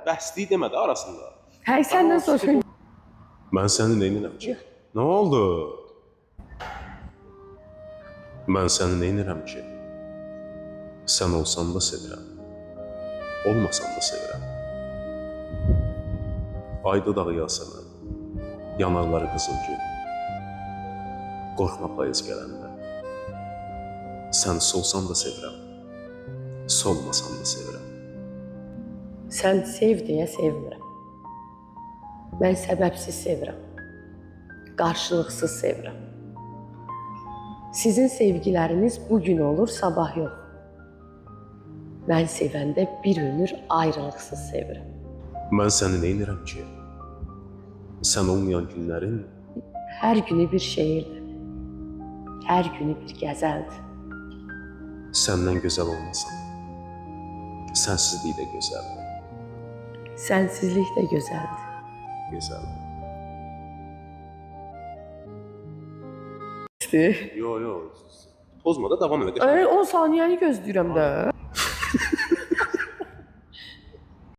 bəsliyi demədi arasında. Hey senden soruşun. Mən səni neynirəm ki? Nə oldu? Mən səni neynirəm ki? Sən olsan da sevirəm, olmasan da sevirəm. Ayda dağı yasana, yanarları qızıl gül. Qorxma payız gələndə. Sən solsan da sevirəm, solmasan da sevirəm. Sen sev diye sevmirəm. Ben sebepsiz sevirəm. Karşılıksız sevirəm. Sizin sevgileriniz bugün olur, sabah yok. Ben sevende bir ömür ayrılıksız sevirəm. Mən səni neynirəm ki? Sən olmayan günlərin Her günü bir şehirdir. Her günü bir gəzəldir. səndən gözəl olmasın. Sənsizlik də gözəldir. Sensizlik de güzeldir. Gözəldir. İşte. Yo, pozma da davam edə. 10 saniyəni gözləyirəm də.